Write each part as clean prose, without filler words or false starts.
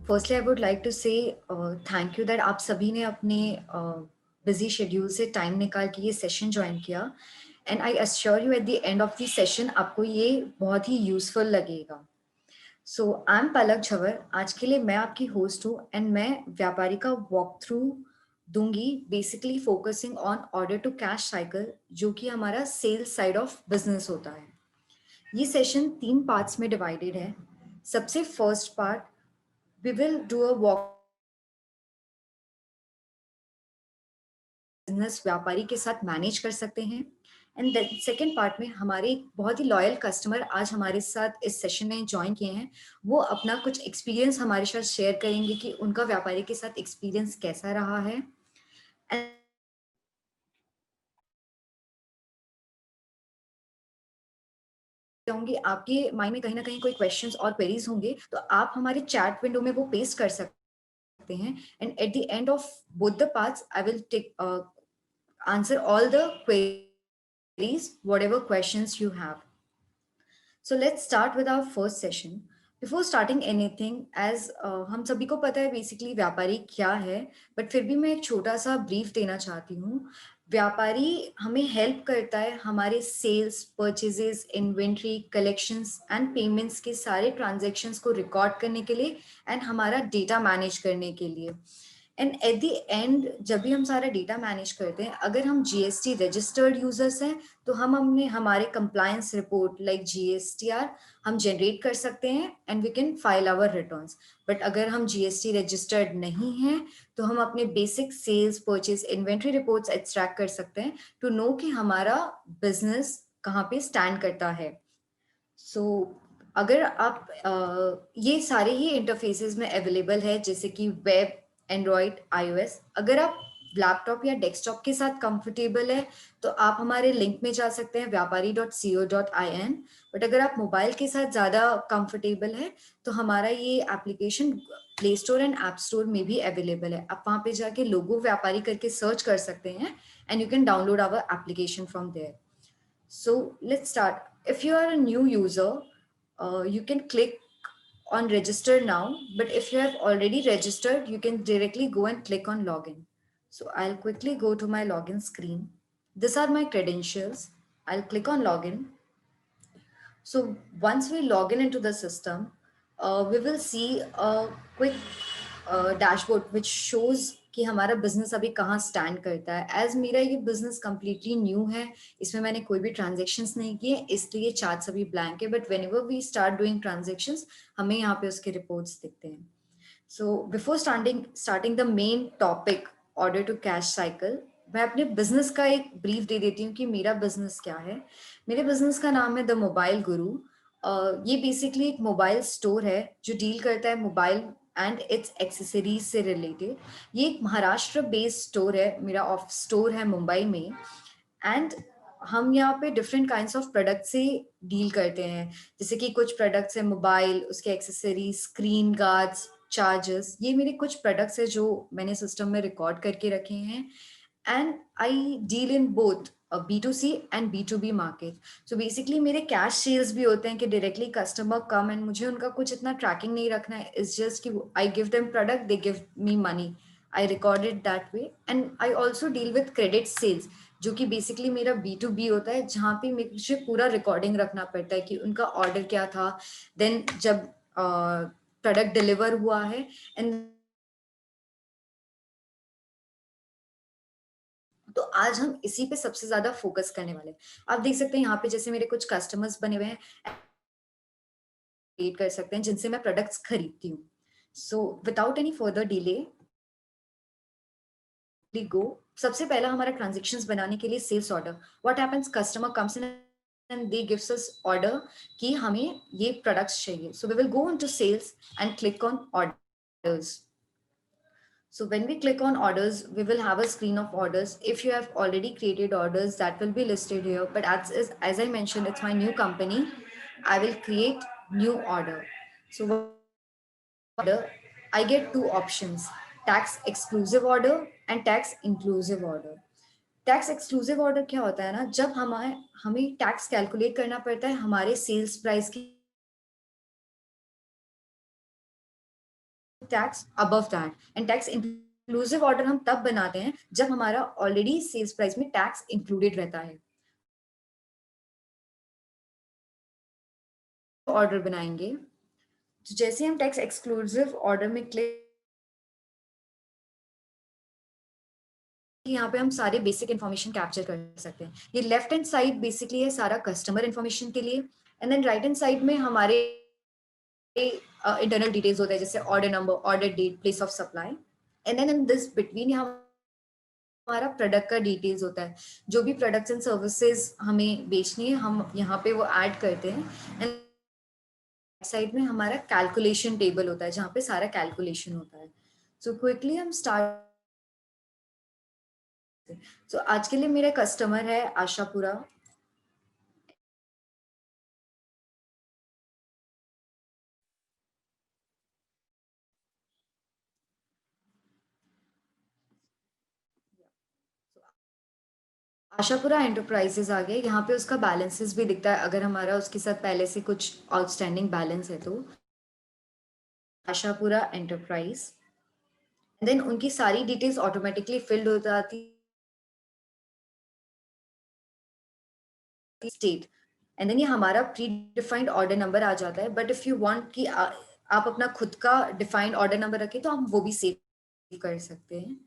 Firstly I would like to say thank you that आप सभी ने अपने बिजी शेड्यूल से टाइम निकाल के ये सेशन ज्वाइन किया and I assure you eight the end of the session आपको ये बहुत ही यूजफुल लगेगा। सो आई एम पलक झवर। आज के लिए मैं आपकी होस्ट हूँ एंड मैं व्यापारी का वॉक थ्रू दूंगी, basically focusing on order to cash cycle, जो कि हमारा सेल्स साइड ऑफ बिजनेस होता है। ये सेशन 3 पार्ट्स में डिवाइडेड है। सबसे first part, we will do a walk business व्यापारी के साथ मैनेज कर सकते हैं। एंड सेकेंड पार्ट में हमारे एक बहुत ही लॉयल कस्टमर आज हमारे साथ इस सेशन में ज्वाइन किए हैं। वो अपना कुछ एक्सपीरियंस हमारे साथ शेयर करेंगे कि उनका व्यापारी के साथ एक्सपीरियंस कैसा रहा है। चाहूंगी आपके माइंड में कहीं ना कहीं कोई क्वेश्चंस और क्वेरीज होंगे तो आप हमारे चैट विंडो में वो पेस्ट कर सकते हैं and at the end of both the parts I will take answer all the queries, whatever questions you have. So let's start with our first session. Before starting anything, as हम सभी को पता है basically व्यापारी क्या है, but फिर भी मैं एक छोटा सा ब्रीफ देना चाहती हूँ। व्यापारी हमें हेल्प करता है हमारे sales, purchases, inventory, collections and payments के सारे ट्रांजैक्शंस को रिकॉर्ड करने के लिए एंड हमारा डेटा मैनेज करने के लिए। एंड एट द एंड जब भी हम सारा डेटा मैनेज करते हैं, अगर हम जीएसटी रजिस्टर्ड यूजर्स हैं तो हम हमने हमारे कंप्लायंस रिपोर्ट लाइक जीएसटीआर हम जनरेट कर सकते हैं and we can file our returns. But अगर हम जीएसटी रजिस्टर्ड नहीं हैं तो हम अपने basic sales, purchase, inventory reports extract कर सकते हैं टू नो कि हमारा बिजनेस कहाँ पे स्टैंड करता है। अगर आप ये सारे ही इंटरफेसेस में अवेलेबल है, जैसे कि वेब, एंड्रॉइड, आईओएस। अगर आप लैपटॉप या डेस्कटॉप के साथ कंफर्टेबल है तो आप हमारे लिंक में जा सकते हैं vyapari.co.in। बट अगर आप मोबाइल के साथ ज़्यादा कंफर्टेबल है तो हमारा ये application play store and app store में भी अवेलेबल है। आप वहाँ पे जाके लोगो व्यापारी करके सर्च कर सकते हैं and you can download our application from there. So let's start. If you are a new user, you can click on register now, but if you have already registered, you can directly go and click on login. So I'll quickly go to my login screen. These are my credentials. I'll click on login. So once we log in into the system, we will see a quick dashboard which shows कि हमारा business अभी कहाँ stand करता है। As मेरा ये business completely new है, इसमें मैंने कोई भी ट्रांजेक्शन्स नहीं किए, इसलिए चार्ट सभी ब्लैंक है। But whenever we start doing transactions हमें यहाँ पे उसके रिपोर्ट्स दिखते हैं। So before starting the main topic order to cash cycle, मैं अपने बिजनेस का एक ब्रीफ दे देती हूँ कि मेरा बिजनेस क्या है। मेरे बिजनेस का नाम है द मोबाइल गुरु। ये बेसिकली एक मोबाइल स्टोर है जो डील करता है मोबाइल एंड इट्स एक्सेसरीज से रिलेटेड। ये एक महाराष्ट्र बेस्ड स्टोर है, मेरा ऑफ स्टोर है मुंबई में। एंड हम यहाँ पे डिफरेंट काइंड्स ऑफ प्रोडक्ट से डील करते हैं, जैसे कि कुछ प्रोडक्ट्स है मोबाइल, उसके एक्सेसरीज, स्क्रीन गार्ड्स, चार्जर्स। ये मेरे कुछ प्रोडक्ट्स है जो मैंने सिस्टम में रिकॉर्ड करके रखे हैं। And I deal in both B2C and B2B market. So basically मेरे कैश सेल्स भी होते हैं कि डायरेक्टली कस्टमर कम एंड मुझे उनका कुछ इतना ट्रैकिंग नहीं रखना है। इट्स जस्ट कि I give them product, they give me money, I record it that way. And I also deal with credit sales, जो कि बेसिकली मेरा B2B होता है, जहाँ पे मुझे पूरा रिकॉर्डिंग रखना पड़ता है कि उनका ऑर्डर क्या था, देन जब प्रोडक्ट डिलीवर हुआ है। एंड तो आज हम इसी पे सबसे ज्यादा फोकस करने वाले हैं। आप देख सकते हैं यहाँ पे जैसे मेरे कुछ कस्टमर्स बने हुए हैं, रेट कर सकते हैं जिनसे मैं प्रोडक्ट्स खरीदती हूँ। So without any further delay go. सबसे पहला हमारा ट्रांजेक्शन्स बनाने के लिए sales order. What happens, customer comes in and they gives us order कि हमें ये प्रोडक्ट्स चाहिए। So we will go into sales and click on orders. So when we click on orders, we will have a screen of orders. If you have already created orders, that will be listed here. But as I mentioned, it's my new company. I will create new order. So order, I get two options: tax exclusive order and tax inclusive order. Tax exclusive order क्या होता है ना, जब हमें tax calculate करना पड़ता है हमारे सेल्स प्राइस की tax above that, and tax inclusive order हम तब बनाते हैं जब हमारा ऑलरेडी सेल्स प्राइस में टैक्स इंक्लूडेड रहता है। ऑर्डर बनाएंगे तो जैसे हम टैक्स एक्सक्लूसिव ऑर्डर में क्लिक, यहाँ पे हम सारे बेसिक इन्फॉर्मेशन कैप्चर कर सकते हैं। ये लेफ्ट हैंड साइड बेसिकली है सारा कस्टमर इन्फॉर्मेशन के लिए, and then right hand side में हमारे इंटरनल डिटेल्स होते हैं जैसे order number, order date, place of supply, and then in this between हमारा प्रोडक्ट का डिटेल्स होता है। जो भी प्रोडक्ट्स एंड सर्विसेज हमें बेचनी है हम यहाँ पे वो ऐड करते हैं, एंड साइड में हमारा कैलकुलेशन टेबल होता है जहाँ पे सारा कैलकुलेशन होता है। सो क्विकली हम स्टार्ट। सो आज के लिए मेरा कस्टमर है आशापुरा। आशापुरा एंटरप्राइजेज आ गए, यहाँ पे उसका बैलेंसेस भी दिखता है अगर हमारा उसके साथ पहले से कुछ आउटस्टैंडिंग बैलेंस है तो। आशापुरा एंटरप्राइज, देन उनकी सारी डिटेल्स ऑटोमेटिकली फिल्ड हो जाती स्टेट, एंड देन ये हमारा प्री डिफाइंड ऑर्डर नंबर आ जाता है। बट इफ यू वांट कि आप अपना खुद का डिफाइंड ऑर्डर नंबर रखें तो हम वो भी सेव कर सकते हैं।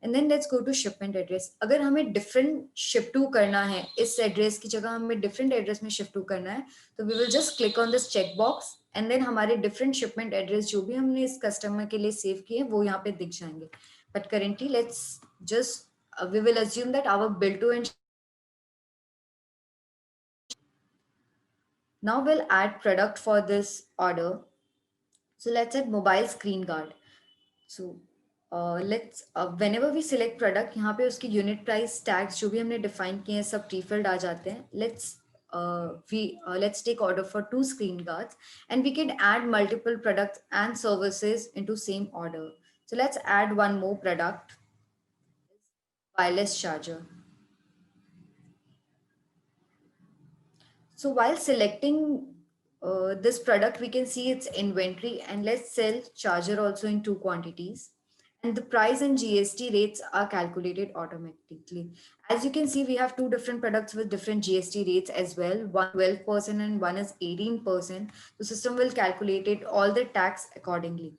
And then let's go to shipment address. अगर हमें डिफरेंट शिप टू करना है, इस एड्रेस की जगह हमें डिफरेंट एड्रेस में शिफ्ट टू करना है, तो we will just click on this check box, and then हमारे डिफरेंट शिपमेंट एड्रेस जो भी हमने इस कस्टमर के लिए सेव किए वो यहाँ पे दिख जाएंगे। But currently let's just we will assume that our bill to and now we'll add product for this order. So let's add mobile screen guard. So let's whenever we select product, यहाँ पे उसकी unit price tags जो भी हमने define किए हैं सब pre-filled आ जाते हैं. Let's take order for 2 screen guards, and we can add multiple products and services into same order. So let's add one more product, wireless charger. So while selecting this product, we can see its inventory, and let's sell charger also in 2 quantities. And the price and GST rates are calculated automatically. As you can see, we have 2 different products with different GST rates as well. One 12% and one is 18%. The system will calculate it all the tax accordingly.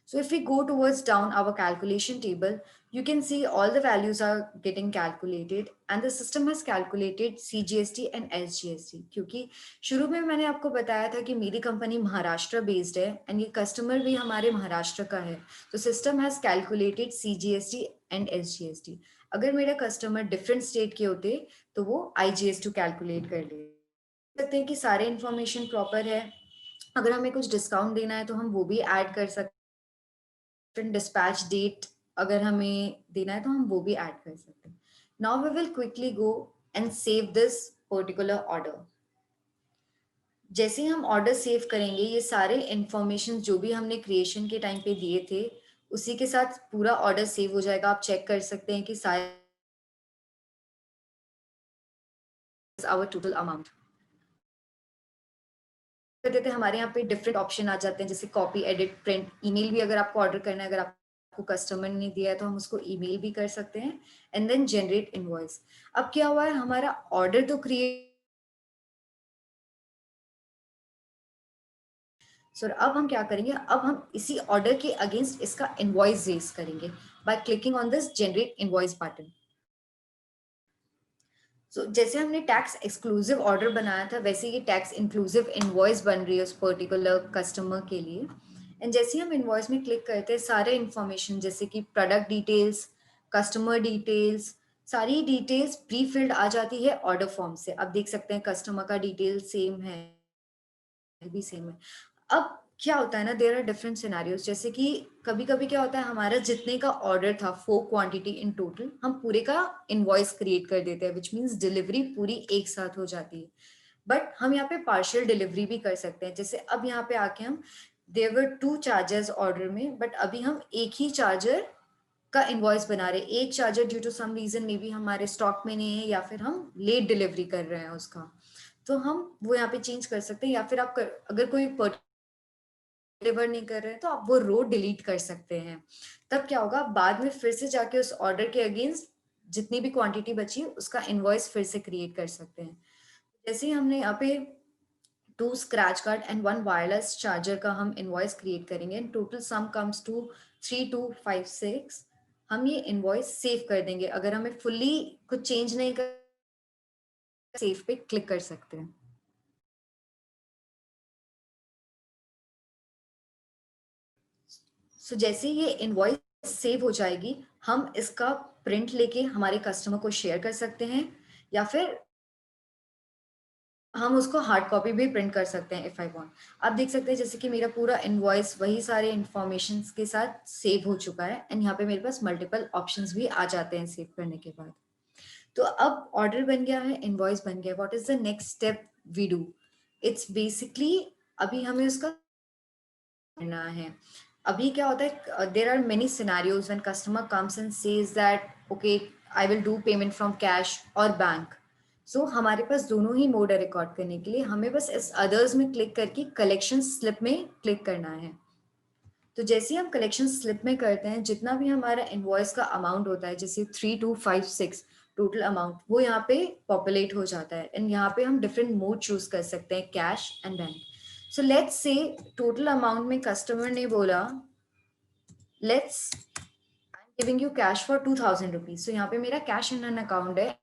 So if we go towards down our calculation table, you can see all the values are getting calculated, and the system has calculated CGST and SGST. क्योंकि शुरू में मैंने आपको बताया था कि मेरी company Maharashtra based है एंड ये कस्टमर भी हमारे महाराष्ट्र का है, तो system has calculated CGST and SGST. अगर मेरा कस्टमर डिफरेंट स्टेट के होते तो वो IGST कैलकुलेट कर ले सकते हैं कि सारे इन्फॉर्मेशन प्रॉपर है। अगर हमें कुछ डिस्काउंट देना है तो हम वो भी ऐड कर सकते हैं। डिस्पैच डेट अगर हमें देना है तो हम वो भी ऐड कर सकते हैं। Now we will quickly go and save this particular order. जैसे ही हम ऑर्डर सेव करेंगे ये सारे इंफॉर्मेशन जो भी हमने क्रिएशन के टाइम पे दिए थे उसी के साथ पूरा ऑर्डर सेव हो जाएगा। आप चेक कर सकते हैं कि सारे आवर टोटल अमाउंट कर देते हैं। हमारे यहाँ पे डिफरेंट ऑप्शन आ जाते हैं जैसे कॉपी, एडिट, प्रिंट, ईमेल भी अगर आपको ऑर्डर करना है, अगर आपको कस्टमर ने दिया है तो हम उसको ईमेल भी कर सकते हैं, एंड देन जनरेट इनवॉइस। अब क्या हुआ है, हमारा ऑर्डर तो क्रिएट, सो अब हम क्या करेंगे, अब हम इसी ऑर्डर के अगेंस्ट इसका इनवॉइस रेज करेंगे by clicking on this generate invoice button. So जैसे हमने टैक्स एक्सक्लूसिव ऑर्डर बनाया था वैसे ये टैक्स इंक्लूसिव इनवॉइस बन रही है उस पर्टिकुलर कस्टमर के लिए। एंड जैसे हम इनवॉइस में क्लिक करते हैं सारे इंफॉर्मेशन जैसे कि प्रोडक्ट डिटेल्स, कस्टमर डिटेल्स, सारी डिटेल्स प्री फिल्ड आ जाती है ऑर्डर फॉर्म से। अब देख सकते हैं कस्टमर का डिटेल सेम है, भी सेम है। अब क्या होता है ना, देयर आर डिफरेंट सिनेरियोज, जैसे कि कभी कभी क्या होता है हमारा जितने का ऑर्डर था 4 क्वांटिटी इन टोटल, हम पूरे का इनवॉइस क्रिएट कर देते हैं, विच मीन्स डिलीवरी पूरी एक साथ हो जाती है। बट हम यहाँ पे पार्शियल डिलीवरी भी कर सकते हैं। जैसे अब यहाँ पे आके हम, देयर वर 2 चार्जर्स ऑर्डर में, बट अभी हम एक ही चार्जर का इनवॉइस बना रहे हैं। एक charger due to some reason may be हमारे स्टॉक में नहीं है या फिर हम लेट डिलीवरी कर रहे हैं उसका, तो हम वो यहाँ पे चेंज कर सकते हैं। या फिर आप अगर कोई डिलीवर नहीं कर रहे हैं तो आप वो रो डिलीट कर सकते हैं। तब क्या होगा, बाद में फिर से जाके उस ऑर्डर के अगेंस्ट जितनी भी क्वांटिटी बची उसका इनवॉइस फिर से क्रिएट कर सकते हैं। जैसे ही हमने यहाँ पे 2 scratch card and 1 wireless charger का हम इनवॉइस क्रिएट करेंगे and total sum comes to 3256। हम ये इनवॉइस सेव कर देंगे। अगर हमें फुल्ली कुछ चेंज नहीं कर, सेव पे क्लिक कर सकते हैं। सो जैसे ये इनवॉइस सेव हो जाएगी, हम इसका प्रिंट लेके हमारे कस्टमर को शेयर कर सकते हैं या फिर हम उसको हार्ड कॉपी भी प्रिंट कर सकते हैं इफ आई वांट। आप देख सकते हैं जैसे कि मेरा पूरा इनवॉइस वही सारे इंफॉर्मेशन के साथ सेव हो चुका है एंड यहाँ पे मेरे पास मल्टीपल ऑप्शंस भी आ जाते हैं सेव करने के बाद। तो अब ऑर्डर बन गया है, इनवॉइस बन गया, what is the next step we do? It's basically अभी हमें उसका करना है। अभी क्या होता है, there are many scenarios when customer comes and says that okay I will do payment from cash और बैंक। सो हमारे पास दोनों ही मोड है रिकॉर्ड करने के लिए। हमें बस इस अदर्स में क्लिक करके कलेक्शन स्लिप में क्लिक करना है। तो जैसे ही हम कलेक्शन स्लिप में करते हैं, जितना भी हमारा इनवॉइस का अमाउंट होता है, जैसे 3256 टोटल अमाउंट, वो यहाँ पे पॉपुलेट हो जाता है एंड यहाँ पे हम डिफरेंट मोड चूज कर सकते हैं, cash and bank. So let's say total amount में कस्टमर ने बोला let's I am giving you cash for 2000 rupees. So यहाँ पे मेरा कैश इन एन अकाउंट है,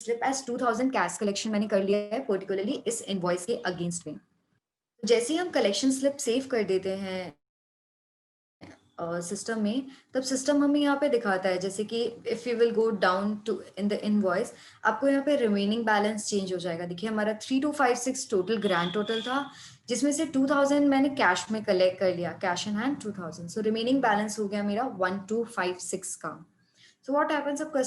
स्लिप एज 2000 कैश कलेक्शन मैंने कर लिया है पर्टिकुलरली इस इनवॉइस के अगेंस्ट में। जैसे ही हम कलेक्शन स्लिप सेव कर देते हैं सिस्टम में, तब सिस्टम हमें यहाँ पे दिखाता है जैसे कि if you will go down to in the invoice, आपको यहाँ पे रिमेनिंग बैलेंस चेंज हो जाएगा। देखिए हमारा 3256 टोटल ग्रैंड टोटल था, जिसमें से 2000 मैंने कैश में कलेक्ट कर लिया, cash in hand 2000। So remaining balance हो गया मेरा 1256 का। सो व्हाट हैपेंस, अब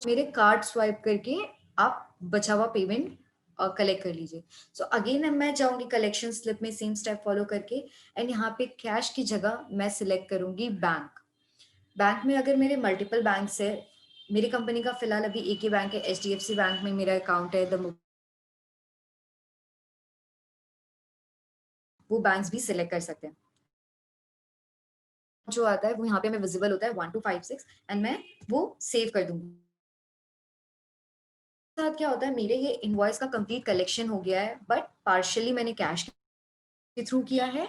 मेरे कार्ड स्वाइप करके आप बचा हुआ पेमेंट कलेक्ट कर लीजिए। सो अगेन मैं जाऊंगी कलेक्शन स्लिप में सेम स्टेप फॉलो करके एंड यहाँ पे कैश की जगह मैं सिलेक्ट करूंगी बैंक। बैंक में अगर मेरे मल्टीपल बैंक्स है, मेरी कंपनी का फिलहाल अभी एक ही बैंक है, HDFC बैंक में मेरा अकाउंट है, वो बैंक्स भी सिलेक्ट कर सकते हैं। जो आता है वो यहाँ पे हमें विजिबल होता है 1256 एंड मैं वो सेव कर दूंगी। साथ क्या होता है, मेरे ये इनवॉइस का कंप्लीट कलेक्शन हो गया है, बट पार्शियली मैंने कैश के थ्रू किया है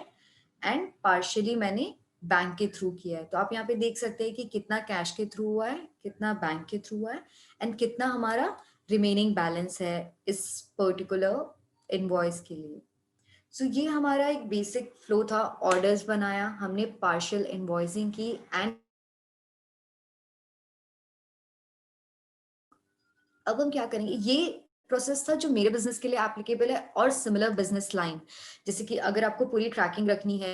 एंड पार्शियली मैंने बैंक के थ्रू किया है। तो आप यहाँ पे देख सकते हैं कि कितना कैश के थ्रू हुआ है, कितना बैंक के थ्रू हुआ है एंड कितना हमारा रिमेनिंग बैलेंस है इस पर्टिकुलर इनवॉइस के लिए। सो ये हमारा एक बेसिक फ्लो था। ऑर्डर्स बनाया हमने, पार्शियल इनवॉइसिंग की एंड अब हम क्या करेंगे, ये प्रोसेस था जो मेरे बिजनेस के लिए एप्लीकेबल है और सिमिलर बिजनेस लाइन। जैसे कि अगर आपको पूरी ट्रैकिंग रखनी है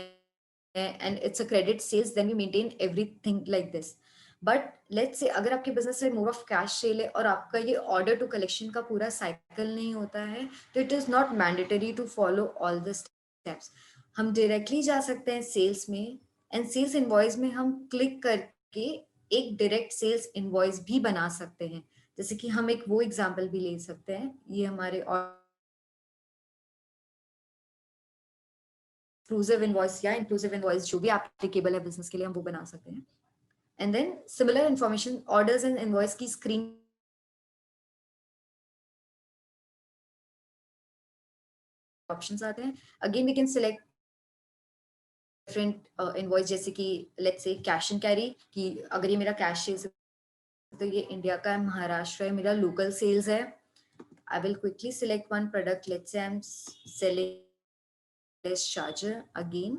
and it's a credit sales, then we maintain everything like this. But let's say अगर आपके बिजनेस में मोर ऑफ कैश सेल है और आपका ये ऑर्डर टू कलेक्शन का पूरा साइकिल नहीं होता है, तो it is not mandatory to follow all the steps. हम डायरेक्टली जा सकते हैं सेल्स में एंड सेल्स इनवॉइस में हम क्लिक करके एक डायरेक्ट सेल्स इनवॉइस भी बना सकते हैं। जैसे कि हम एक वो एग्जांपल भी ले सकते हैं, ये हमारे एक्सक्लूसिव इनवॉइस या इंक्लूसिव इनवॉइस जो भी एप्लीकेबल है बिजनेस के लिए, हम वो बना सकते हैं। And then similar information orders and invoice की स्क्रीन ऑप्शंस आते हैं। Again we can select different invoice, जैसे कि let's say cash and carry, कि अगर ये मेरा कैश सेल्स है तो ये इंडिया का है, महाराष्ट्र है, मेरा लोकल सेल्स है। I will quickly select one product, let's say I am selling charger again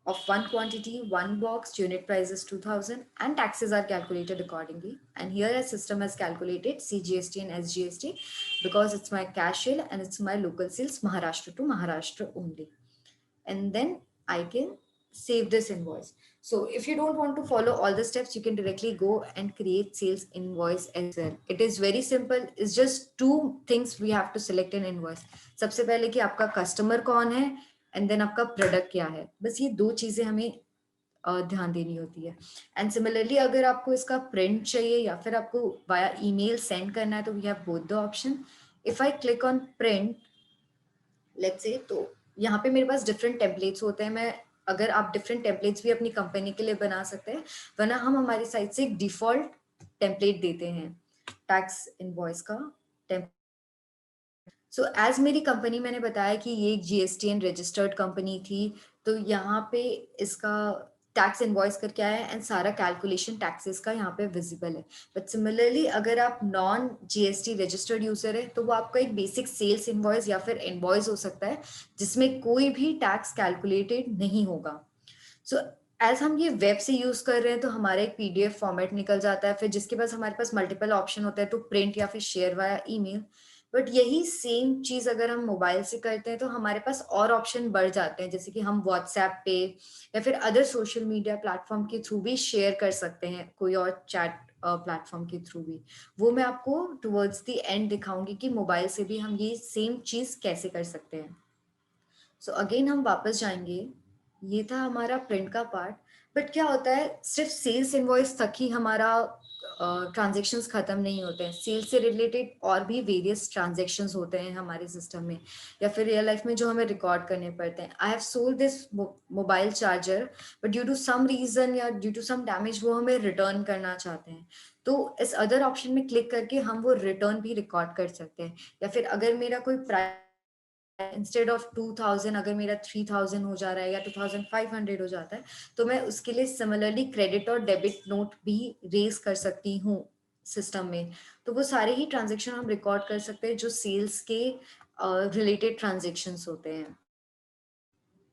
of one quantity, one box, unit price is 2000 and taxes are calculated accordingly. And here a system has calculated CGST and SGST because it's my cash sale and it's my local sales, Maharashtra to Maharashtra only. And then I can save this invoice. So if you don't want to follow all the steps, you can directly go and create sales invoice as well. It is very simple. It's just two things we have to select an invoice. सबसे पहले कि आपका customer कौन है and then आपका product क्या है, बस ये दो चीजें हमें ध्यान देनी होती है। एंड सिमिलरली अगर आपको इसका प्रिंट चाहिए या फिर आपको वाया ईमेल सेंड करना है, तो we have both the option. If I click on print, let's say, तो यहाँ पे मेरे पास डिफरेंट टेम्पलेट्स होते हैं। मैं अगर आप डिफरेंट टेम्पलेट्स भी अपनी कंपनी के लिए बना सकते हैं, वरना हम हमारी साइट से एक डिफॉल्ट टेम्पलेट देते हैं टैक्स इनवॉइस का। सो एज मेरी कंपनी, मैंने बताया कि ये एक जीएसटीएन रजिस्टर्ड कंपनी थी, तो यहाँ पे इसका टैक्स इनवॉइस करके आया है एंड सारा कैलकुलेशन टैक्सेस का यहाँ पे विजिबल है। बट सिमिलरली अगर आप नॉन जीएसटी रजिस्टर्ड यूजर है, तो वो आपका एक बेसिक सेल्स इनवॉइस या फिर इनवॉइस हो सकता है जिसमें कोई भी टैक्स कैलकुलेटेड नहीं होगा। सो एज हम ये वेब से यूज कर रहे हैं, तो हमारा एक पीडीएफ फॉर्मेट निकल जाता है, फिर जिसके पास हमारे पास मल्टीपल ऑप्शन होता है टू प्रिंट या फिर शेयर वाया ईमेल। बट यही सेम चीज अगर हम मोबाइल से करते हैं, तो हमारे पास और ऑप्शन बढ़ जाते हैं, जैसे कि हम व्हाट्सएप पे या फिर अदर सोशल मीडिया प्लेटफॉर्म के थ्रू भी शेयर कर सकते हैं, कोई और चैट प्लेटफॉर्म के थ्रू भी। वो मैं आपको टुवर्ड्स द एंड दिखाऊंगी कि मोबाइल से भी हम ये सेम चीज कैसे कर सकते हैं। सो अगेन हम वापस जाएंगे, ये था हमारा प्रिंट का पार्ट। बट क्या होता है, सिर्फ सेल्स इनवॉइस तक ही हमारा ट्रांजेक्शन्स खत्म नहीं होते हैं। सेल्स से रिलेटेड और भी वेरियस ट्रांजेक्शन्स होते हैं हमारे सिस्टम में, या फिर रियल लाइफ में जो हमें रिकॉर्ड करने पड़ते हैं। I have sold this mobile charger, but due to some reason या ड्यू टू सम डैमेज वो हमें रिटर्न करना चाहते हैं, तो इस अदर ऑप्शन में क्लिक करके हम वो रिटर्न भी रिकॉर्ड कर सकते हैं। या फिर अगर मेरा कोई इंस्टेड ऑफ 2000 अगर मेरा 3000 हो जा रहा है या 2500 हो जाता है, तो मैं उसके लिए सिमिलरली क्रेडिट और डेबिट नोट भी रेज कर सकती हूँ सिस्टम में। तो वो सारे ही ट्रांजेक्शन हम रिकॉर्ड कर सकते हैं जो सेल्स के रिलेटेड ट्रांजेक्शन्स होते हैं।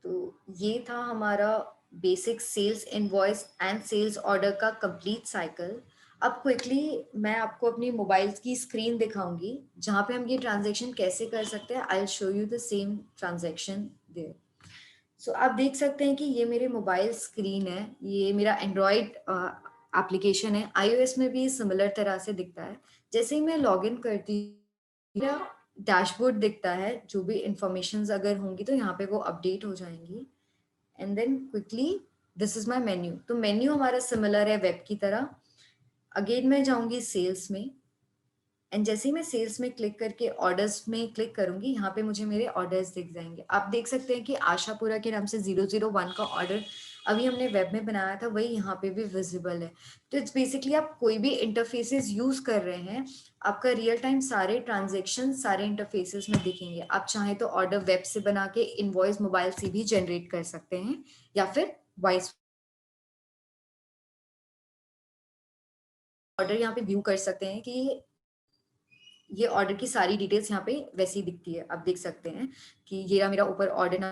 तो ये था हमारा basic sales invoice and sales order का कंप्लीट साइकिल। अब क्विकली मैं आपको अपनी मोबाइल की स्क्रीन दिखाऊंगी जहाँ पे हम ये ट्रांजेक्शन कैसे कर सकते हैं। I will show you the same transaction there. So आप देख सकते हैं कि ये मेरे मोबाइल स्क्रीन है, ये मेरा एंड्रॉयड एप्लीकेशन है। आईओएस में भी सिमिलर तरह से दिखता है। जैसे ही मैं लॉग इन करती हूँ, मेरा डैशबोर्ड दिखता है, जो भी इंफॉर्मेशन अगर होंगी तो यहाँ पे वो अपडेट हो जाएंगी। And then quickly this is my menu. तो मेन्यू हमारा सिमिलर है वेब की तरह। अगेन मैं जाऊंगी सेल्स में, एंड जैसे ही मैं सेल्स में क्लिक करके ऑर्डर्स में क्लिक करूंगी, यहाँ पे मुझे मेरे ऑर्डर्स दिख जाएंगे। आप देख सकते हैं कि आशापुरा के नाम से 001 का ऑर्डर अभी हमने वेब में बनाया था, वही यहाँ पे भी विजिबल है। तो इट्स बेसिकली आप कोई भी इंटरफेसेस यूज कर रहे हैं, आपका रियल टाइम सारे ट्रांजेक्शन सारे इंटरफेसेस में दिखेंगे। आप चाहें तो ऑर्डर वेब से बना के इनवॉइस मोबाइल से भी जनरेट कर सकते हैं, या फिर वाइस ऑर्डर यहाँ पे व्यू कर सकते हैं कि ये ऑर्डर की सारी डिटेल्स यहाँ पे वैसी दिखती है। आप देख सकते हैं कि ये रहा मेरा ऊपर ऑर्डर,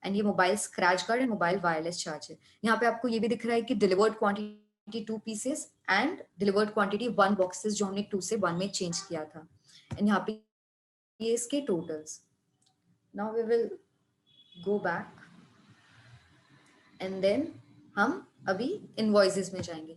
एंड ये mobile scratch guard and mobile wireless charger. यहाँ पे आपको ये भी दिख रहा है कि delivered quantity 2 pieces and delivered quantity 1 boxes, जो हमने 2 से 1 में चेंज किया था। एंड यहाँ पे ये इसके totals. Now we will go back and then हम अभी इनवॉइसेस में जाएंगे।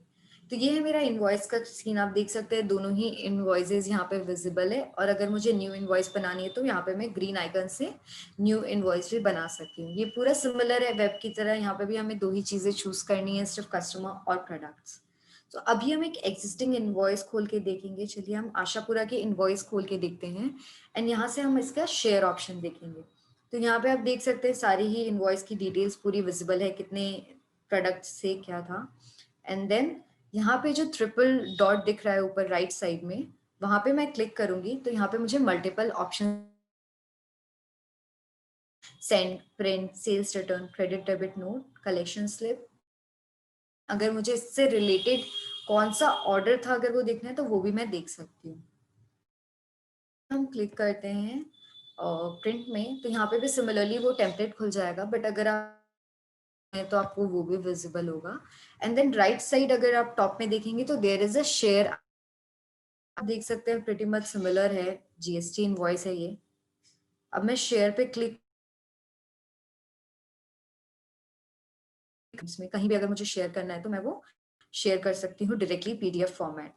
तो ये है मेरा इनवॉइस का सीन। आप देख सकते हैं दोनों ही इनवॉइसेस यहाँ पे विजिबल है, और अगर मुझे न्यू इनवॉइस बनानी है तो यहाँ पे मैं ग्रीन आइकन से न्यू इनवॉइस भी बना सकती हूँ। ये पूरा सिमिलर है वेब की तरह। यहाँ पे भी हमें दो ही चीजें चूज करनी है, सिर्फ कस्टमर और प्रोडक्ट्स। तो अभी हम एक एग्जिस्टिंग इनवॉइस खोल के देखेंगे। चलिए हम आशापुरा की इनवॉइस खोल के देखते हैं, एंड यहाँ से हम इसका शेयर ऑप्शन देखेंगे। तो यहाँ पे आप देख सकते हैं सारी ही इनवॉइस की डिटेल्स पूरी विजिबल है, कितने प्रोडक्ट से क्या था। एंड देन यहाँ पे जो ट्रिपल डॉट दिख रहा है ऊपर राइट साइड में, वहां पे मैं क्लिक करूंगी तो यहाँ पे मुझे multiple option, send, print, sales return, credit debit note, collection slip, अगर मुझे इससे रिलेटेड कौन सा ऑर्डर था अगर वो देखना है तो वो भी मैं देख सकती हूँ। हम क्लिक करते हैं प्रिंट में, तो यहाँ पे भी सिमिलरली वो टेम्पलेट खुल जाएगा, बट अगर आप तो आपको वो भी विजिबल होगा। एंड देन राइट साइड अगर आप टॉप में देखेंगे तो देयर इज अ शेयर। आप देख सकते हैं प्रीटी मच सिमिलर है, जीएसटी इनवॉइस है ये। अब मैं शेयर पे क्लिक, इसमें कहीं भी अगर मुझे शेयर करना है तो मैं वो शेयर कर सकती हूँ डायरेक्टली पीडीएफ फॉर्मेट,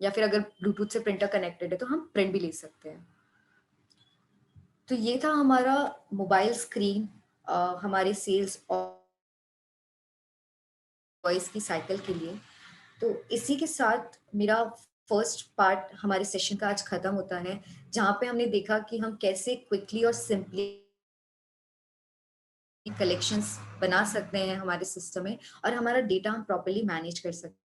या फिर अगर ब्लूटूथ से प्रिंटर कनेक्टेड है तो हम प्रिंट भी ले सकते हैं। तो ये था हमारा मोबाइल स्क्रीन हमारे सेल्स और वॉइस की साइकिल के लिए। तो इसी के साथ मेरा फर्स्ट पार्ट हमारे सेशन का आज खत्म होता है, जहाँ पे हमने देखा कि हम कैसे क्विकली और सिंपली कलेक्शंस बना सकते हैं हमारे सिस्टम में, और हमारा डेटा हम प्रॉपर्ली मैनेज कर सकते हैं।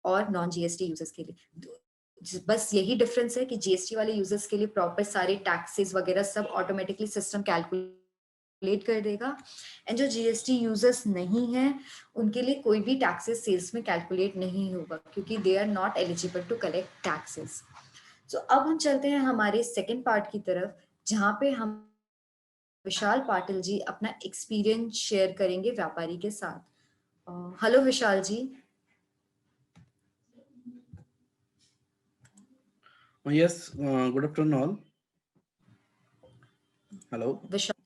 और नॉन जीएसटी यूजर्स के लिए बस यही डिफरेंस है कि जीएसटी वाले यूजर्स के लिए प्रॉपर सारे टैक्सेस वगैरह सब ऑटोमेटिकली सिस्टम कैलकुलेट कर देगा, एंड जो जीएसटी यूजर्स नहीं हैं उनके लिए कोई भी टैक्सेस सेल्स में कैलकुलेट नहीं होगा, क्योंकि they are not eligible to collect taxes. तो अब हम चलते हैं हमारे सेकेंड पार्ट की तरफ, जहाँ पे हम विशाल पाटिल जी अपना एक्सपीरियंस शेयर करेंगे व्यापारी के साथ। हेलो विशाल जी। Yes, good afternoon all. Hello. विशाल,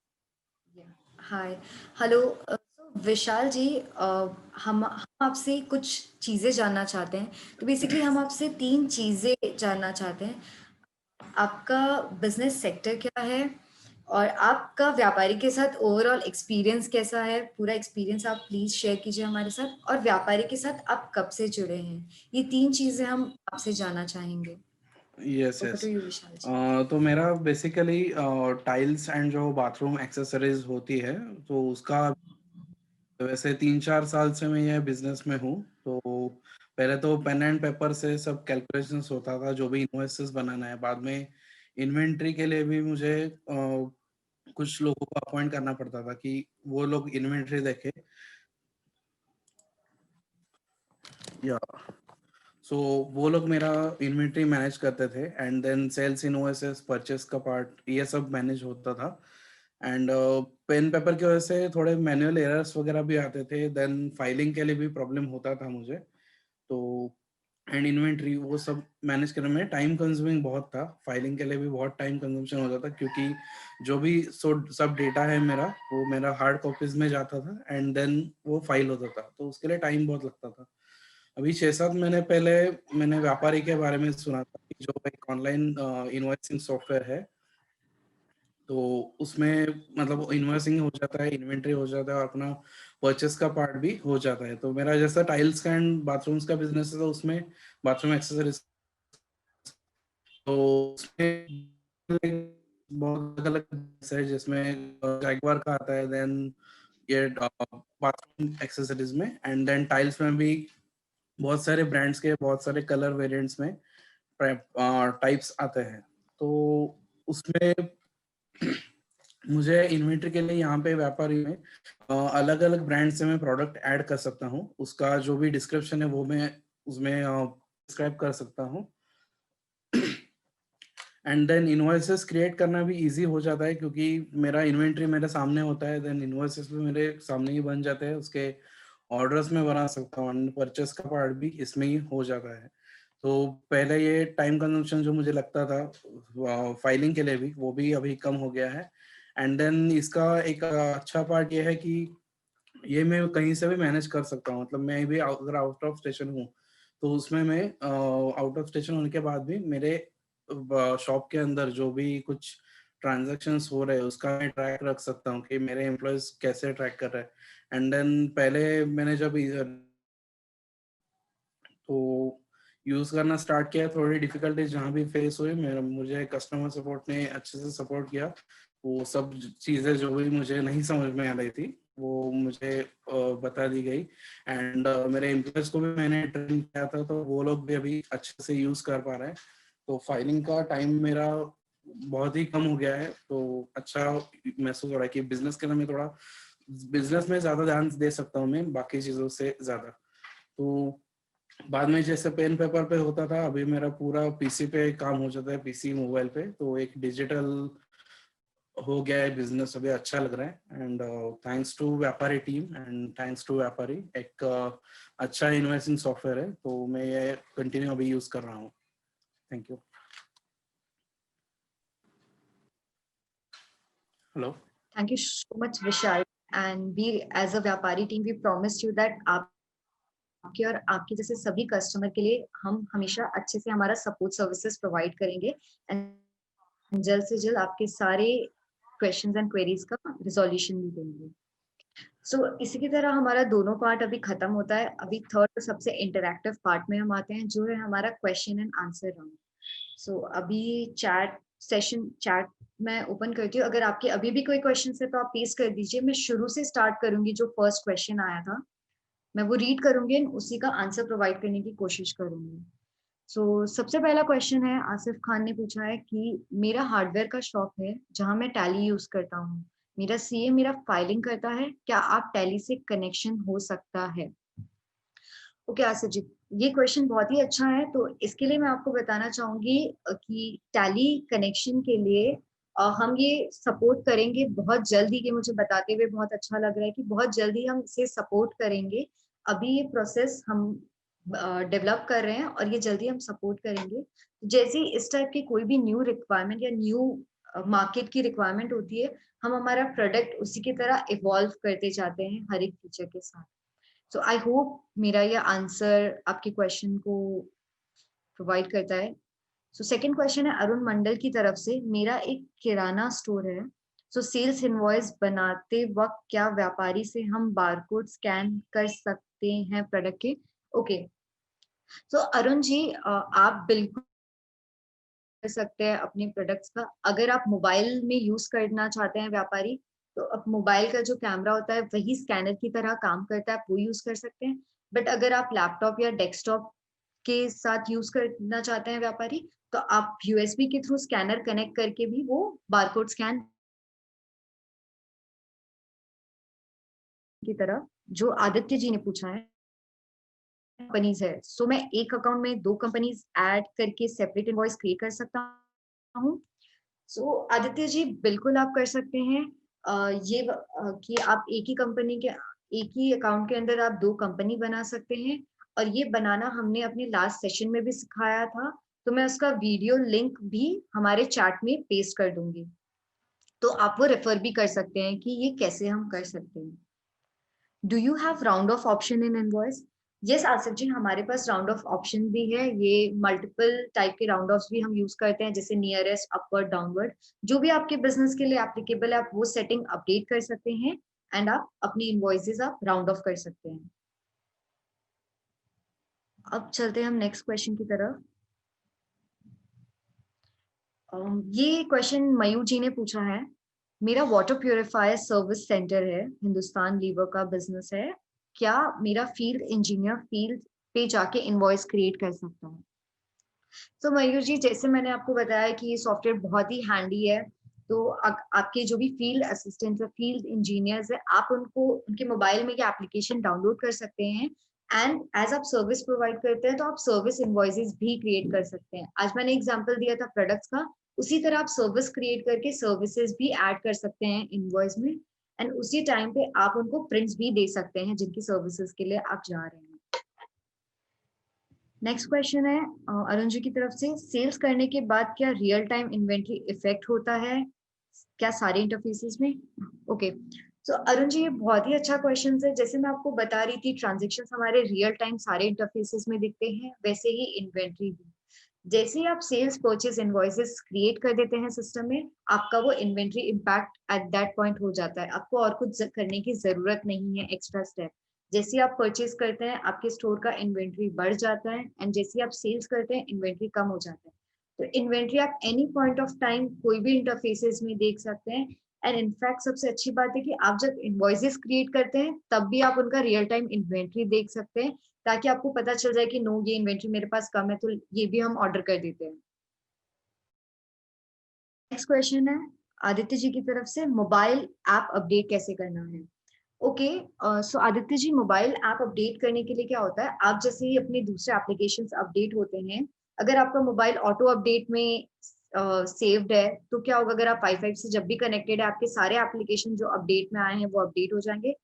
हाय, हेलो। विशाल जी, हम आपसे कुछ चीज़ें जानना चाहते हैं। तो बेसिकली हम आपसे 3 चीज़ें जानना चाहते हैं। आपका बिजनेस सेक्टर क्या है, और आपका व्यापारी के साथ ओवरऑल एक्सपीरियंस कैसा है? पूरा एक्सपीरियंस आप प्लीज़ शेयर कीजिए हमारे साथ, और व्यापारी के साथ आप कब से जुड़े हैं? ये 3 चीज़ें हम आपसे जानना चाहेंगे। Yes, over to yes. You Vishal ji. तो मेरा बेसिकली टाइल्स एंड जो बाथरूम एक्सेसरीज होती है, तो उसका वैसे 3-4 साल से मैं ये बिजनेस में हूँ। तो पहले तो पेन एंड पेपर से सब कैलकुलेशंस होता था, जो भी इनवॉइसेस बनाना है। बाद में इन्वेंट्री के लिए भी मुझे कुछ लोगों को अपॉइंट करना पड़ता था कि वो लोग इन्वेंट्री देखे, या सो वो लोग मेरा इन्वेंट्री मैनेज करते थे, and then sales invoices, purchase का पार्ट, ये सब मैनेज होता था। एंड पेन पेपर की वजह से थोड़े मैनुअल एरर्स वगैरह भी आते थे, देन फाइलिंग के लिए भी प्रॉब्लम होता था मुझे। तो एंड इन्वेंट्री वो सब मैनेज करने में टाइम कंज्यूमिंग बहुत था, फाइलिंग के लिए भी बहुत टाइम कंज्यूमेशन होता था, क्योंकि जो भी सब डेटा है मेरा, वो मेरा हार्ड कॉपीज में जाता था, एंड देन वो फाइल होता था, तो उसके लिए टाइम बहुत लगता था। अभी 6-7 महीने पहले मैंने व्यापारी के बारे में सुना था कि जो एक ऑनलाइन इनवॉइसिंग सॉफ्टवेयर है, तो उसमें मतलब इनवॉइसिंग हो जाता है, इन्वेंट्री हो जाता है, और अपना परचेस का पार्ट भी हो जाता है। तो मेरा जैसा टाइल्स का एंड बाथरूम्स का बिजनेस है, तो उसमें बाथरूम एक्सेसरीज, तो उसमें बहुत अलग अलग है, जिसमें जैगवार का आता है, देन ये बाथरूम एक्सेसरीज में, एंड देन टाइल्स में भी बहुत सारे ब्रांड्स के बहुत सारे कलर वेरिएंट्स में टाइप्स आते हैं। तो उसमें मुझे इन्वेंट्री के लिए यहाँ पे व्यापारी में अलग अलग ब्रांड से मैं प्रोडक्ट ऐड कर सकता हूँ, उसका जो भी डिस्क्रिप्शन है वो मैं उसमें डिस्क्राइब कर सकता हूँ। एंड देन इनवॉइसेस क्रिएट करना भी इजी हो जाता है, क्योंकि मेरा इन्वेंट्री मेरे सामने होता है, देन इनवॉइसेस भी मेरे सामने ही बन जाते हैं, उसके ऑर्डर्स में बना सकता हूँ, परचेस का पार्ट भी इसमें ही हो जाता है। तो पहले ये टाइम कंजम्पशन जो मुझे लगता था फाइलिंग के लिए भी, वो भी अभी कम हो गया है। एंड देन इसका एक अच्छा पार्ट ये है कि ये मैं कहीं से भी मैनेज कर सकता हूँ, मतलब मैं भी अगर आउट ऑफ स्टेशन हूँ, तो उसमें मैं आउट ऑफ स्टेशन होने के बाद भी मेरे शॉप के अंदर जो भी कुछ ट्रांजैक्शंस हो रहे हैं, उसका मैं ट्रैक रख सकता हूँ कि मेरे एम्प्लॉयज कैसे ट्रैक कर रहे हैं। एंड देन पहले मैंने जब तो यूज करना स्टार्ट किया, थोड़ी डिफिकल्टीज जहाँ भी फेस हुई, मेरा मुझे कस्टमर सपोर्ट ने अच्छे से सपोर्ट किया। वो सब चीजें जो भी मुझे नहीं समझ में आ रही थी, वो मुझे बता दी गई, एंड मेरे एम्प्लॉयज को भी मैंने ट्रेन किया था, तो वो लोग भी अभी अच्छे से यूज कर पा रहे हैं। तो फाइलिंग का टाइम मेरा बहुत ही कम हो गया है, तो अच्छा महसूस हो रहा है कि बिजनेस के लिए मैं थोड़ा बिजनेस में ज्यादा ध्यान दे सकता हूँ मैं बाकी चीजों से ज्यादा। तो बाद में जैसे पेन पेपर पे होता था, अभी मेरा पूरा पीसी पे काम हो जाता है, पीसी मोबाइल पे, तो एक डिजिटल हो गया है बिजनेस, अभी अच्छा लग रहा है। एंड थैंक्स टू व्यापारी टीम एंड थैंक्स टू व्यापारी, एक अच्छा इन्वेस्टिंग सॉफ्टवेयर है, तो मैं ये कंटिन्यू अभी यूज कर रहा हूँ। Thank you. Hello. Thank you so much Vishal, and we as a व्यापारी team we promise you that आपके और आपके जैसे सभी कस्टमर के लिए हम हमेशा अच्छे से हमारा सपोर्ट सर्विसेज प्रोवाइड करेंगे, एंड जल्द से जल्द आपके सारे क्वेश्चंस एंड क्वेरीज का रिजोल्यूशन भी देंगे। इसी की तरह हमारा दोनों पार्ट अभी खत्म होता है। अभी थर्ड सबसे इंटरैक्टिव पार्ट में हम आते हैं, जो है हमारा क्वेश्चन एंड आंसर राउंड। अभी चैट मैं ओपन करती हूँ। अगर आपके अभी भी कोई क्वेश्चन है तो आप प्लीज कर दीजिए। मैं शुरू से स्टार्ट करूंगी, जो फर्स्ट क्वेश्चन आया था मैं वो रीड करूंगी एंड उसी का आंसर प्रोवाइड करने की कोशिश करूंगी। सबसे पहला क्वेश्चन है, आसिफ खान ने पूछा है कि मेरा हार्डवेयर का शॉप है जहां मैं टैली यूज करता हूँ। मेरा सीए मेरा फाइलिंग करता है, क्या आप टैली से कनेक्शन हो सकता है? ओके आसिफ जी, ये क्वेश्चन बहुत ही अच्छा है। तो इसके लिए मैं आपको बताना चाहूंगी कि टैली कनेक्शन के लिए हम ये सपोर्ट करेंगे बहुत जल्दी। ये मुझे बताते हुए बहुत अच्छा लग रहा है कि बहुत जल्दी हम इसे सपोर्ट करेंगे। अभी ये प्रोसेस हम डेवलप कर रहे हैं और ये जल्दी हम सपोर्ट करेंगे। जैसे ही इस टाइप की कोई भी न्यू रिक्वायरमेंट या न्यू मार्केट की रिक्वायरमेंट होती है, हम हमारा प्रोडक्ट उसी की तरह इवॉल्व करते जाते हैं हर एक फीचर के साथ। आई होप मेरा ये आंसर आपके क्वेश्चन को प्रोवाइड करता है। सेकंड क्वेश्चन है अरुण मंडल की तरफ से, मेरा एक किराना स्टोर है। सेल्स इनवॉइस बनाते वक्त क्या व्यापारी से हम बारकोड स्कैन कर सकते हैं प्रोडक्ट के? ओके, अरुण जी, आप बिल्कुल कर सकते हैं अपने प्रोडक्ट्स का। अगर आप मोबाइल में यूज करना चाहते हैं व्यापारी, तो अब मोबाइल का जो कैमरा होता है वही स्कैनर की तरह काम करता है, आप वो यूज कर सकते हैं। बट अगर आप लैपटॉप या डेस्कटॉप के साथ यूज करना चाहते हैं व्यापारी, तो आप यूएसबी के थ्रू स्कैनर कनेक्ट करके भी वो बारकोड स्कैन की तरह, जो आदित्य जी ने पूछा है, कंपनीज है। मैं एक अकाउंट में दो कंपनीज ऐड करके सेपरेट इनवॉइस क्रिएट कर सकता हूँ। आदित्य जी, बिल्कुल आप कर सकते हैं। कि आप एक ही कंपनी के एक ही अकाउंट के अंदर आप दो कंपनी बना सकते हैं। और ये बनाना हमने अपने लास्ट सेशन में भी सिखाया था। तो मैं उसका वीडियो लिंक भी हमारे चैट में पेस्ट कर दूंगी, तो आप वो रेफर भी कर सकते हैं कि ये कैसे हम कर सकते हैं। Do you have round off option in invoice? Yes Asif ji, हमारे पास राउंड ऑफ ऑप्शन भी है। ये मल्टीपल टाइप के राउंड ऑफ भी हम यूज करते हैं, जैसे नियरेस्ट, अपवर्ड, डाउनवर्ड। जो भी आपके बिजनेस के लिए एप्लीकेबल है, आप वो सेटिंग अपडेट कर सकते हैं एंड आप अपनी इनवॉइसेस आप राउंड ऑफ कर सकते हैं। अब चलते हैं हम नेक्स्ट क्वेश्चन की तरफ। ये क्वेश्चन मयूर जी ने पूछा है, मेरा वाटर प्यूरिफायर सर्विस सेंटर है, हिंदुस्तान लीवर का बिजनेस है, क्या मेरा फील्ड इंजीनियर फील्ड पे जाके इनवॉइस क्रिएट कर सकता है? मयूर जी, जैसे मैंने आपको बताया कि ये सॉफ्टवेयर बहुत ही हैंडी है। आपके जो भी फील्ड असिस्टेंट है, फील्ड इंजीनियर्स है, आप उनको उनके मोबाइल में ये एप्लीकेशन डाउनलोड कर सकते हैं एंड एज आप सर्विस प्रोवाइड करते हैं तो आप सर्विस इनवॉइसेस भी क्रिएट कर सकते हैं। आज मैंने एग्जांपल दिया था प्रोडक्ट्स का, उसी तरह आप सर्विस क्रिएट करके सर्विसेज भी ऐड कर सकते हैं इनवॉइस में एंड उसी टाइम पे आप उनको प्रिंट्स भी दे सकते हैं जिनकी सर्विसेज के लिए आप जा रहे हैं। नेक्स्ट क्वेश्चन है अरुण जी की तरफ से, सेल्स करने के बाद क्या रियल टाइम इन्वेंट्री इफेक्ट होता है क्या सारे इंटरफेसेस में? ओके, अरुण जी, ये बहुत ही अच्छा क्वेश्चन है। जैसे मैं आपको बता रही थी, ट्रांजेक्शन हमारे रियल टाइम सारे इंटरफेसेस में दिखते हैं, वैसे ही इन्वेंट्री भी। जैसे ही आप सेल्स परचेज इनवॉइसेस क्रिएट कर देते हैं सिस्टम में, आपका वो inventory impact eight that point हो जाता है। आपको और कुछ करने की जरूरत नहीं है, एक्स्ट्रा स्टेप। जैसे आप परचेज करते हैं, आपके स्टोर का इन्वेंट्री बढ़ जाता है एंड जैसे आप सेल्स करते हैं, इन्वेंट्री कम हो जाता है। तो इन्वेंट्री आप एनी पॉइंट ऑफ टाइम कोई भी इंटरफेसेस में देख सकते हैं। एंड इनफैक्ट सबसे अच्छी बात है कि आप जब इन्वॉइसेस क्रिएट करते हैं, तब भी आप उनका रियल टाइम इन्वेंट्री देख सकते हैं, ताकि आपको पता चल जाए कि नो, ये इन्वेंट्री मेरे पास कम है, तो ये भी हम ऑर्डर कर देते हैं। नेक्स्ट क्वेश्चन है आदित्य जी की तरफ से, मोबाइल ऐप अपडेट कैसे करना है? Okay, Aditya ji, mobile app update करने के लिए क्या होता है, आप जैसे ही अपने दूसरे एप्लीकेशंस अपडेट होते हैं, अगर आपका मोबाइल ऑटो अपडेट में सेव्ड है, तो क्या होगा, अगर आप वाईफाई से जब भी कनेक्टेड है, आपके सारे एप्लीकेशन जो अपडेट में आए हैं वो अपडेट हो जाएंगे।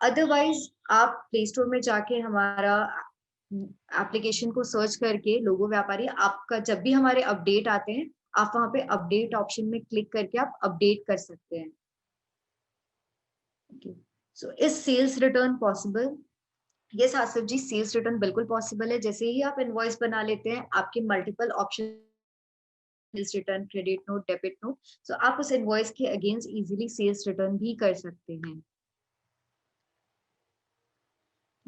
अदरवाइज आप प्ले स्टोर में जाके हमारा एप्लीकेशन को सर्च करके लोगो व्यापारी, आपका जब भी हमारे अपडेट आते हैं, आप वहां पे अपडेट ऑप्शन में क्लिक करके आप अपडेट कर सकते हैं। Okay, is sales return possible? Yes Asif ji, sales return बिल्कुल पॉसिबल है। जैसे ही आप इनवॉइस बना लेते हैं, आपके multiple option, sales return, credit note, debit note, आप उस इनवॉइस के अगेंस्ट इजीली सेल्स रिटर्न भी कर सकते हैं।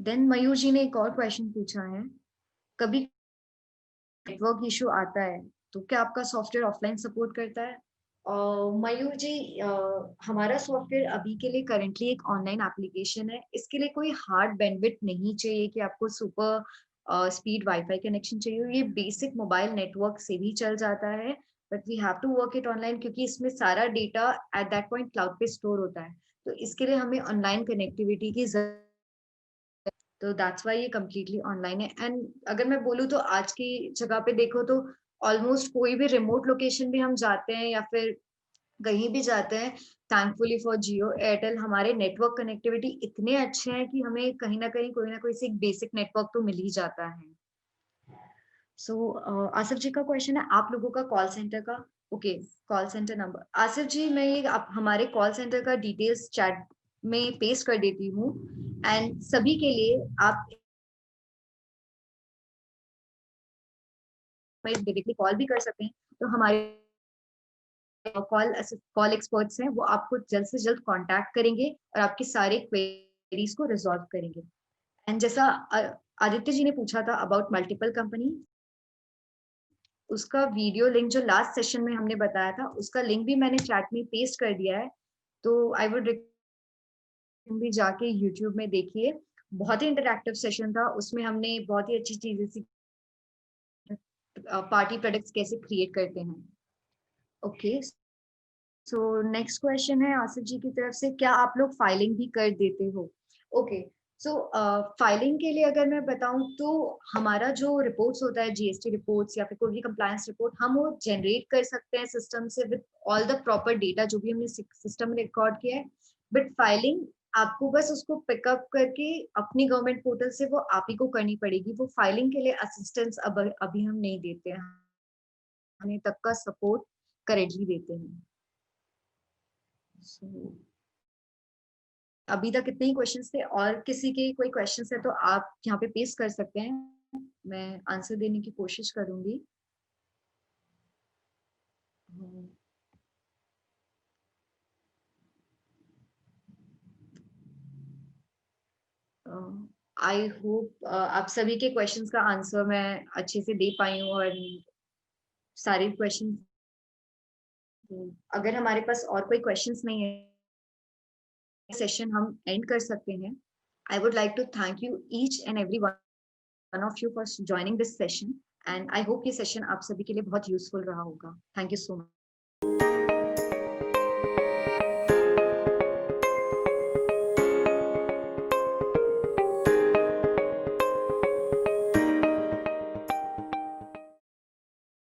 देन मयूर जी ने एक और क्वेश्चन पूछा है, कभी नेटवर्क इशू आता है, तो क्या आपका सॉफ्टवेयर ऑफलाइन सपोर्ट करता है? मयूर जी, हमारा सॉफ्टवेयर अभी के लिए करंटली एक ऑनलाइन एप्लीकेशन है। इसके लिए कोई हार्ड बैंडविड्थ नहीं चाहिए कि आपको सुपर स्पीड वाईफाई कनेक्शन चाहिए। ये बेसिक मोबाइल नेटवर्क से भी चल जाता है, but we have to work it online क्योंकि इसमें सारा data at that point cloud पे स्टोर होता है। तो इसके लिए हमें ऑनलाइन कनेक्टिविटी की ज़रूरत, तो दैट्स व्हाई ये कंप्लीटली ऑनलाइन है। एंड अगर मैं बोलूँ तो आज की जगह पे देखो तो ऑलमोस्ट कोई भी रिमोट लोकेशन भी हम जाते हैं या फिर कहीं भी जाते हैं, थैंकफुली फॉर जियो एयरटेल हमारे नेटवर्क कनेक्टिविटी इतने अच्छे हैं कि हमें कहीं ना कहीं कोई ना कोई से एक बेसिक नेटवर्क तो मिल ही जाता है। सो आसिफ जी का क्वेश्चन है, आप लोगों का कॉल सेंटर का, okay, call centre number. Asif ji, मैं ये आप हमारे कॉल सेंटर का डिटेल्स चैट में पेस्ट कर देती हूँ, एंड सभी के लिए आप डायरेक्टली कॉल भी कर सकते हैं। तो हमारे कॉल एक्सपर्ट्स हैं, वो आपको जल्द से जल्द कांटेक्ट करेंगे और आपके सारे क्वेरीज को रिजॉल्व करेंगे। एंड जैसा आदित्य जी ने पूछा था अबाउट मल्टीपल कंपनी, उसका वीडियो लिंक जो लास्ट सेशन में हमने बताया था, उसका लिंक भी मैंने चैट में पेस्ट कर दिया है। तो आई वुड भी जाके यूट्यूब में देखिए, बहुत ही इंटरैक्टिव सेशन था। उसमें हमने बहुत ही अच्छी चीजें सीखी, पार्टी प्रोडक्ट्स कैसे क्रिएट करते हैं। ओके, सो नेक्स्ट क्वेश्चन है आसिफ जी की तरफ से, क्या आप लोग फाइलिंग भी कर देते हो? ओके, सो फाइलिंग के लिए अगर मैं बताऊं तो हमारा जो रिपोर्ट्स होता है, जीएसटी रिपोर्ट्स या फिर कोई भी कंप्लायंस रिपोर्ट, हम वो जनरेट कर सकते हैं सिस्टम से with all the proper data जो भी हमने सिस्टम में रिकॉर्ड किया है। बट फाइलिंग आपको बस उसको पिकअप करके अपनी गवर्नमेंट पोर्टल से वो आप ही को करनी पड़ेगी। वो फाइलिंग के लिए असिस्टेंस अब अभी हम नहीं देते हैं, हमें तक का सपोर्ट करेंटली देते हैं। So, अभी तक इतने ही क्वेश्चंस थे, और किसी के कोई क्वेश्चंस है तो आप यहाँ पे पेस्ट कर सकते हैं, मैं आंसर देने की कोशिश करूंगी। आई होप आप सभी के क्वेश्चंस का आंसर मैं अच्छे से दे पाई हूँ, और सारे क्वेश्चन, अगर हमारे पास और कोई क्वेश्चंस नहीं है, सेशन हम एंड कर सकते हैं। I would like to thank you each and every one of you for joining this session, and I hope ये सेशन आप सभी के लिए बहुत यूजफुल रहा होगा। Thank you so much.